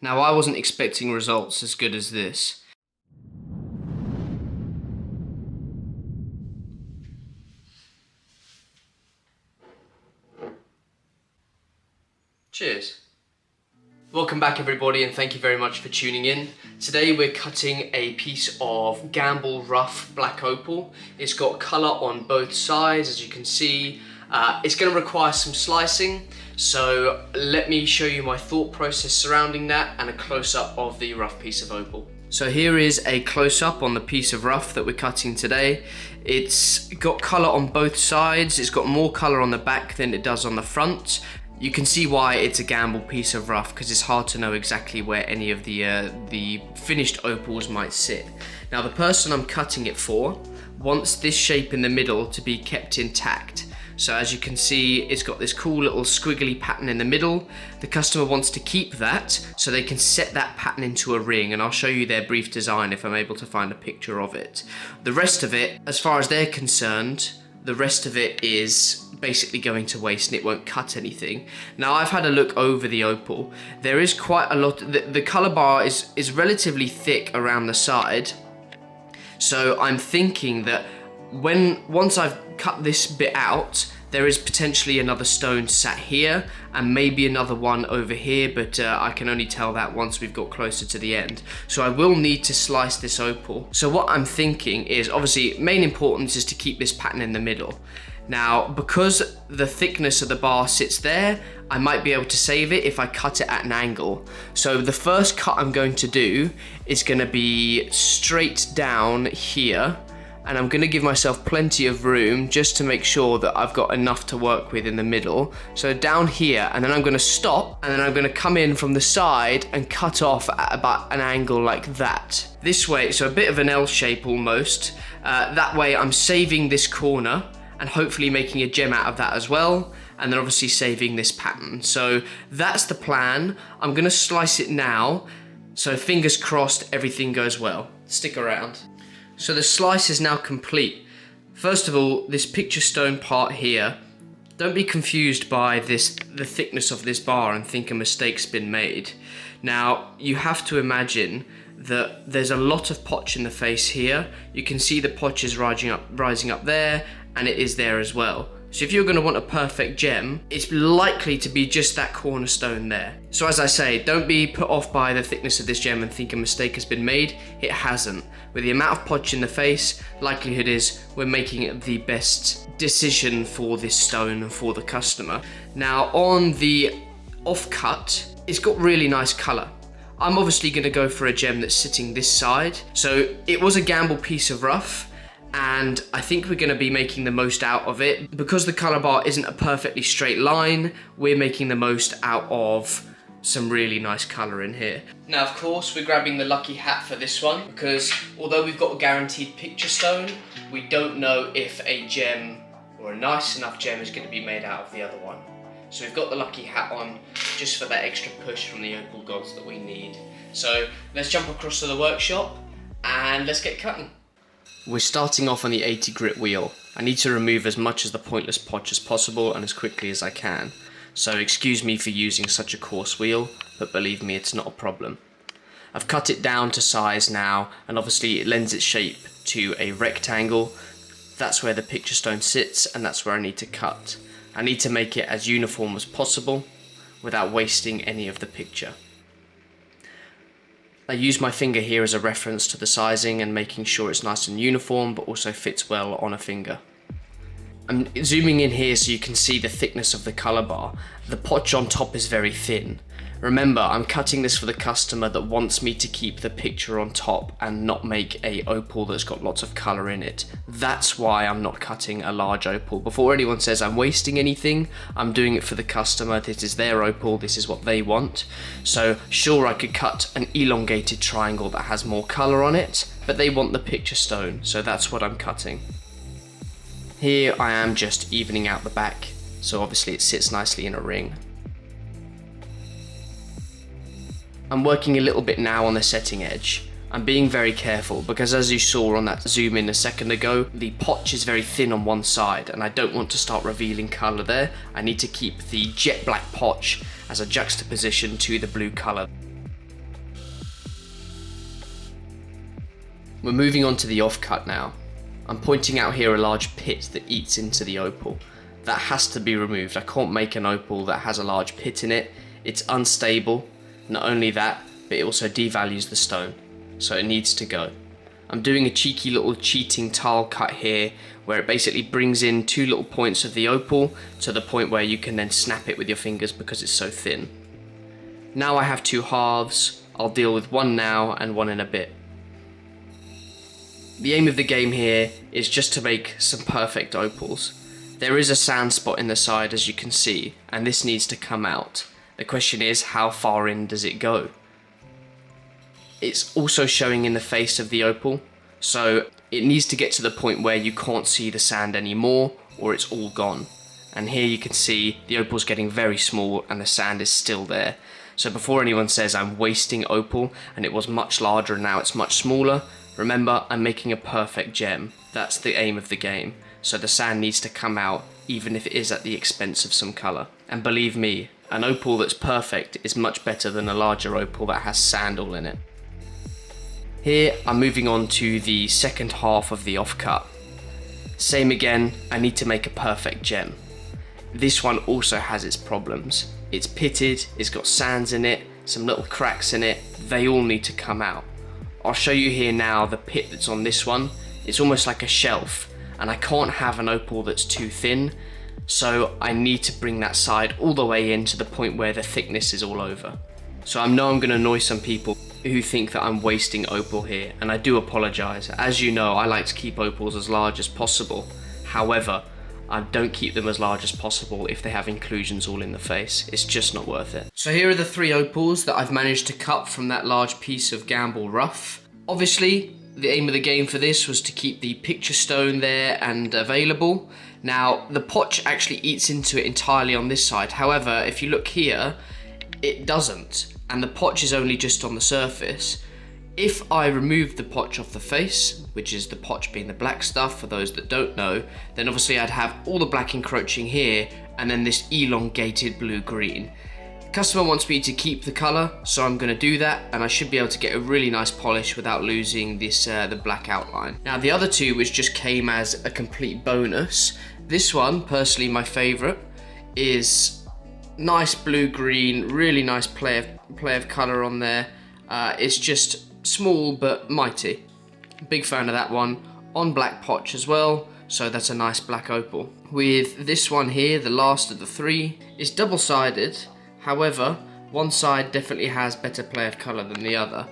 Now, I wasn't expecting results as good as this. Cheers. Welcome back everybody, and thank you very much for tuning in. Today we're cutting a piece of Gamble Rough Black Opal. It's got colour on both sides, as you can see. It's going to require some slicing, so let me show you my thought process surrounding that and a close-up of the rough piece of opal. So here is a close-up on the piece of rough that we're cutting today. It's got colour on both sides. It's got more colour on the back than it does on the front. You can see why it's a gamble piece of rough, because it's hard to know exactly where any of the finished opals might sit. Now, the person I'm cutting it for wants this shape in the middle to be kept intact. So as you can see, it's got this cool little squiggly pattern in the middle. The customer wants to keep that so they can set that pattern into a ring, and I'll show you their brief design if I'm able to find a picture of it. The rest of it, as far as they're concerned, the rest of it is basically going to waste and it won't cut anything. Now, I've had a look over the opal. There is quite a lot, the colour bar is relatively thick around the side. So I'm thinking that once I've cut this bit out, there is potentially another stone sat here and maybe another one over here, but I can only tell that once we've got closer to the end. So I will need to slice this opal. So what I'm thinking is, obviously, main importance is to keep this pattern in the middle. Now, because the thickness of the bar sits there, I might be able to save it if I cut it at an angle. So the first cut I'm going to do is going to be straight down here, and I'm going to give myself plenty of room just to make sure that I've got enough to work with in the middle. So down here, and then I'm going to stop, and then I'm going to come in from the side and cut off at about an angle like that. This way, so a bit of an L shape almost. That way I'm saving this corner and hopefully making a gem out of that as well, and then obviously saving this pattern. So that's the plan. I'm going to slice it now, so fingers crossed everything goes well. Stick around. So the slice is now complete. First of all, this picture stone part here, don't be confused by the thickness of this bar and think a mistake's been made. Now, you have to imagine that there's a lot of potch in the face here. You can see the potch is rising up there, and it is there as well. So if you're going to want a perfect gem, it's likely to be just that cornerstone there. So as I say, don't be put off by the thickness of this gem and think a mistake has been made. It hasn't. With the amount of potch in the face, likelihood is we're making it the best decision for this stone and for the customer. Now, on the offcut, it's got really nice colour. I'm obviously going to go for a gem that's sitting this side. So it was a gamble piece of rough, and I think we're going to be making the most out of it. Because the colour bar isn't a perfectly straight line, we're making the most out of some really nice colour in here. Now, of course, we're grabbing the lucky hat for this one, because although we've got a guaranteed picture stone, we don't know if a gem or a nice enough gem is going to be made out of the other one. So we've got the lucky hat on just for that extra push from the opal gods that we need. So let's jump across to the workshop and let's get cutting. We're starting off on the 80 grit wheel. I need to remove as much of the pointless potch as possible and as quickly as I can. So excuse me for using such a coarse wheel, but believe me, it's not a problem. I've cut it down to size now, and obviously it lends its shape to a rectangle. That's where the picture stone sits, and that's where I need to cut. I need to make it as uniform as possible without wasting any of the picture. I use my finger here as a reference to the sizing and making sure it's nice and uniform, but also fits well on a finger. I'm zooming in here so you can see the thickness of the colour bar. The potch on top is very thin. Remember, I'm cutting this for the customer that wants me to keep the picture on top and not make a opal that's got lots of colour in it. That's why I'm not cutting a large opal. Before anyone says I'm wasting anything, I'm doing it for the customer. This is their opal, this is what they want. So sure, I could cut an elongated triangle that has more colour on it, but they want the picture stone, so that's what I'm cutting. Here I am just evening out the back, so obviously it sits nicely in a ring. I'm working a little bit now on the setting edge. I'm being very careful because, as you saw on that zoom in a second ago, the potch is very thin on one side and I don't want to start revealing colour there. I need to keep the jet black potch as a juxtaposition to the blue colour. We're moving on to the offcut now. I'm pointing out here a large pit that eats into the opal. That has to be removed. I can't make an opal that has a large pit in it. It's unstable. Not only that, but it also devalues the stone. So it needs to go. I'm doing a cheeky little cheating tile cut here where it basically brings in 2 little points of the opal to the point where you can then snap it with your fingers because it's so thin. Now I have 2 halves. I'll deal with one now and one in a bit. The aim of the game here is just to make some perfect opals. There is a sand spot in the side, as you can see, and this needs to come out. The question is, how far in does it go? It's also showing in the face of the opal, so it needs to get to the point where you can't see the sand anymore, or it's all gone. And here you can see the opal's getting very small and the sand is still there. So before anyone says I'm wasting opal and it was much larger and now it's much smaller, remember, I'm making a perfect gem. That's the aim of the game. So the sand needs to come out, even if it is at the expense of some colour. And believe me, an opal that's perfect is much better than a larger opal that has sand all in it. Here, I'm moving on to the second half of the offcut. Same again, I need to make a perfect gem. This one also has its problems. It's pitted, it's got sands in it, some little cracks in it, they all need to come out. I'll show you here now the pit that's on this one. It's almost like a shelf, and I can't have an opal that's too thin, so I need to bring that side all the way in to the point where the thickness is all over. So I know I'm going to annoy some people who think that I'm wasting opal here, and I do apologise. As you know, I like to keep opals as large as possible. However, I don't keep them as large as possible if they have inclusions all in the face. It's just not worth it. So here are the 3 opals that I've managed to cut from that large piece of Gamble rough. Obviously, the aim of the game for this was to keep the picture stone there and available. Now, the potch actually eats into it entirely on this side. However, if you look here, it doesn't, and the potch is only just on the surface. If I remove the potch off the face, which is the potch being the black stuff for those that don't know, then obviously I'd have all the black encroaching here and then this elongated blue-green. The customer wants me to keep the colour, so I'm going to do that, and I should be able to get a really nice polish without losing this the black outline. Now the other 2 which just came as a complete bonus. This one, personally my favourite, is nice blue-green, really nice play of colour on there. It's just small but mighty. Big fan of that one. On black potch as well, so that's a nice black opal. With this one here, the last of the 3, is double-sided. However, one side definitely has better play of colour than the other,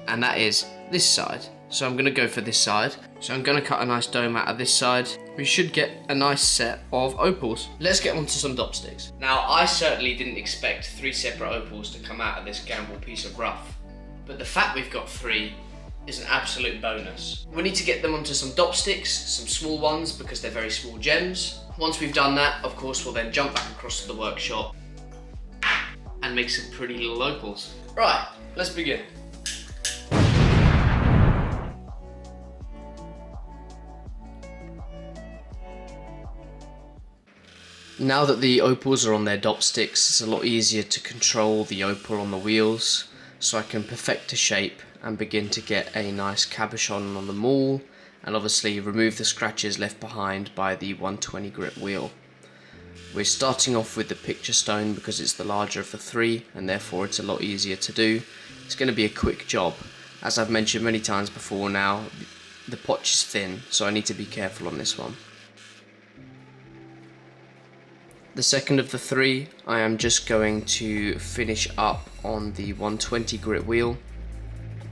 and that is this side. So I'm going to go for this side. So I'm going to cut a nice dome out of this side. We should get a nice set of opals. Let's get on to some dopsticks. Now, I certainly didn't expect 3 separate opals to come out of this Gamble piece of rough, but the fact we've got 3 is an absolute bonus. We need to get them onto some dopsticks, some small ones because they're very small gems. Once we've done that, of course, we'll then jump back across to the workshop and make some pretty little opals. Right, let's begin. Now that the opals are on their dopsticks, it's a lot easier to control the opal on the wheels, so I can perfect the shape and begin to get a nice cabochon on the maul, and obviously remove the scratches left behind by the 120 grit wheel. We're starting off with the picture stone because it's the larger of the 3 and therefore it's a lot easier to do. It's going to be a quick job. As I've mentioned many times before now, the potch is thin, so I need to be careful on this one. The second of the 3, I am just going to finish up on the 120 grit wheel.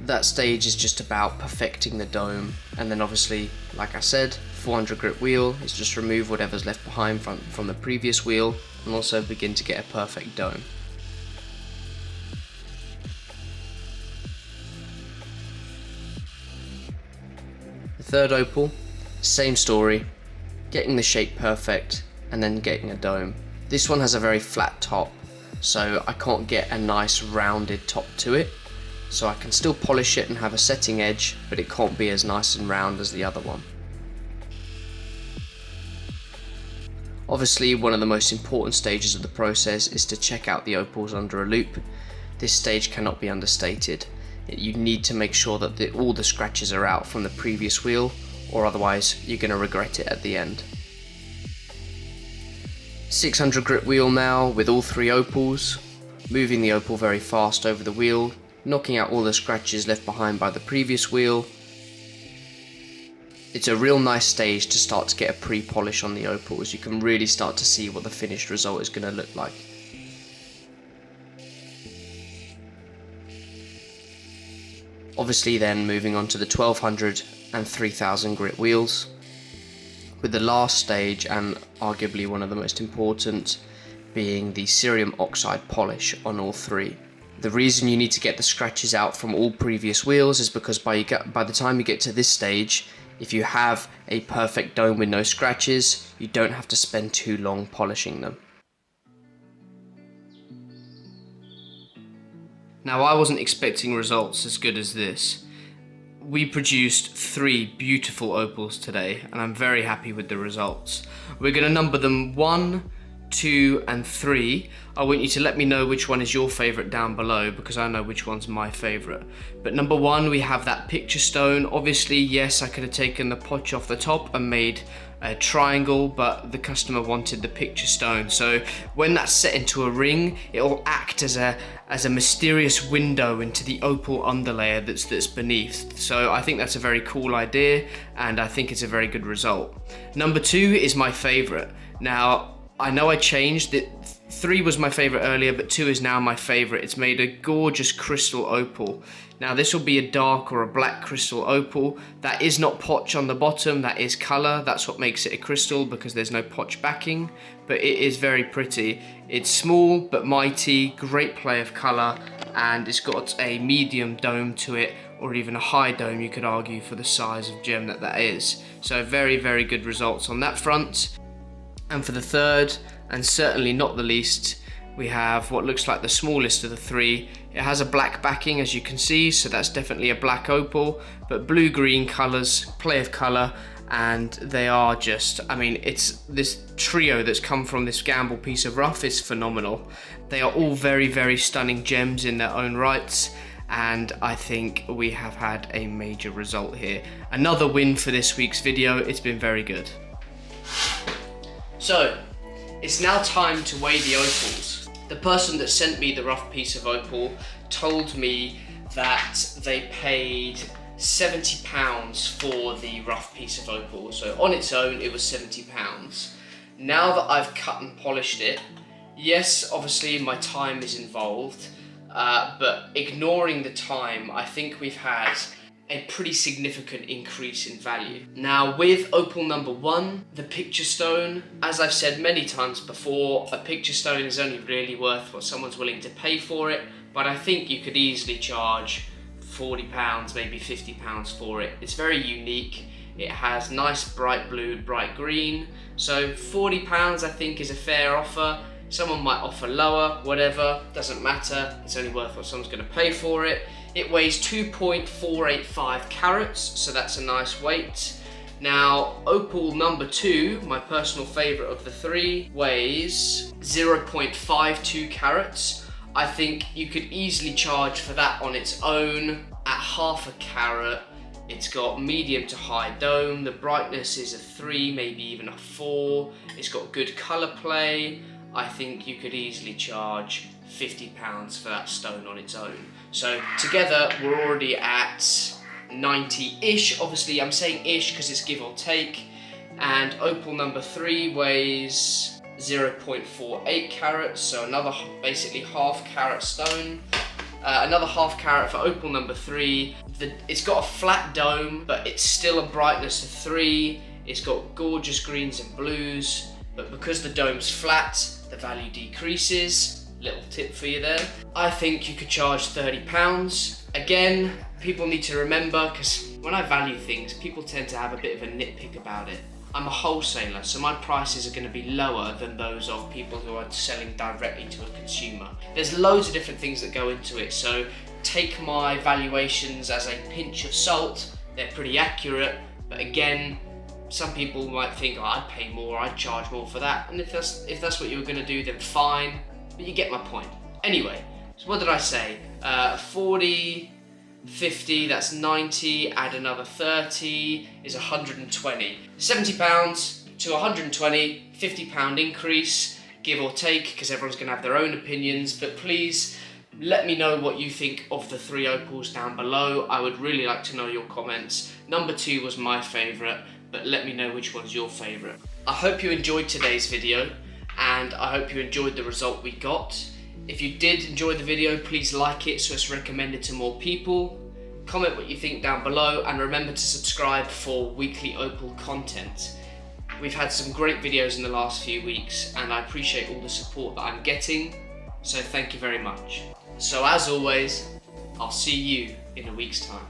That stage is just about perfecting the dome, and then obviously, like I said, 400 grit wheel is just remove whatever's left behind from the previous wheel and also begin to get a perfect dome. The third opal, same story, getting the shape perfect and then getting a dome. This one has a very flat top, so I can't get a nice rounded top to it. So I can still polish it and have a setting edge, but it can't be as nice and round as the other one. Obviously, one of the most important stages of the process is to check out the opals under a loupe. This stage cannot be understated. You need to make sure that all the scratches are out from the previous wheel, or otherwise you're going to regret it at the end. 600 grit wheel now with all 3 opals, moving the opal very fast over the wheel, knocking out all the scratches left behind by the previous wheel. It's a real nice stage to start to get a pre-polish on the opals. You can really start to see what the finished result is going to look like. Obviously then moving on to the 1200 and 3000 grit wheels, with the last stage, and arguably one of the most important, being the cerium oxide polish on all 3. The reason you need to get the scratches out from all previous wheels is because by the time you get to this stage, if you have a perfect dome with no scratches, you don't have to spend too long polishing them. Now, I wasn't expecting results as good as this. We produced 3 beautiful opals today, and I'm very happy with the results. We're going to number them 1, 2 and 3. I want you to let me know which one is your favourite down below, because I know which one's my favourite. But number 1, we have that picture stone. Obviously, yes, I could have taken the potch off the top and made a triangle, but the customer wanted the picture stone. So when that's set into a ring, it will act as a mysterious window into the opal underlayer that's beneath. So I think that's a very cool idea, and I think it's a very good result. Number 2 is my favorite. Now, I know I changed it. 3 was my favorite earlier, but 2 is now my favorite. It's made a gorgeous crystal opal. Now, this will be a dark or a black crystal opal. That is not potch on the bottom, that is color. That's what makes it a crystal, because there's no potch backing, but it is very pretty. It's small but mighty, great play of color, and it's got a medium dome to it, or even a high dome, you could argue, for the size of gem that is. So very, very good results on that front. And for the third, and certainly not the least, we have what looks like the smallest of the 3. It has a black backing, as you can see, so that's definitely a black opal, but blue-green colors, play of color, and they are just, I mean, it's this trio that's come from this gamble piece of rough is phenomenal. They are all very, very stunning gems in their own rights, and I think we have had a major result here. Another win for this week's video. It's been very good. So, it's now time to weigh the opals. The person that sent me the rough piece of opal told me that they paid £70 for the rough piece of opal. So on its own, it was £70. Now that I've cut and polished it, yes, obviously my time is involved, but ignoring the time, I think we've had a pretty significant increase in value. Now, with opal number 1, the picture stone, as I've said many times before, a picture stone is only really worth what someone's willing to pay for it, but I think you could easily charge £40, maybe £50 for it. It's very unique. It has nice bright blue, bright green, so £40 I think is a fair offer. Someone might offer lower, whatever, doesn't matter. It's only worth what someone's going to pay for it. It weighs 2.485 carats, so that's a nice weight. Now, opal number 2, my personal favourite of the 3, weighs 0.52 carats. I think you could easily charge for that on its own at half a carat. It's got medium to high dome, the brightness is a 3, maybe even a 4. It's got good colour play. I think you could easily charge £50 for that stone on its own. So together we're already at 90-ish. Obviously I'm saying ish because it's give or take. And opal number 3 weighs 0.48 carats, so another basically half carat stone. Another half carat for opal number 3. It's got a flat dome, but it's still a brightness of 3. It's got gorgeous greens and blues, but because the dome's flat, the value decreases. Little tip for you there. I think you could charge £30. Again, people need to remember, because when I value things, people tend to have a bit of a nitpick about it. I'm a wholesaler, so my prices are going to be lower than those of people who are selling directly to a consumer. There's loads of different things that go into it, so take my valuations as a pinch of salt. They're pretty accurate, but again, some people might think, oh, I'd pay more, I'd charge more for that, and if that's what you were going to do, then fine, but you get my point. Anyway, so what did I say? 40, 50, that's 90, add another 30 is 120. £70 to 120, £50 increase, give or take, because everyone's going to have their own opinions, but please let me know what you think of the 3 opals down below. I would really like to know your comments. Number 2 was my favourite, but let me know which one's your favourite. I hope you enjoyed today's video, and I hope you enjoyed the result we got. If you did enjoy the video, please like it so it's recommended to more people. Comment what you think down below, and remember to subscribe for weekly opal content. We've had some great videos in the last few weeks, and I appreciate all the support that I'm getting, so thank you very much. So as always, I'll see you in a week's time.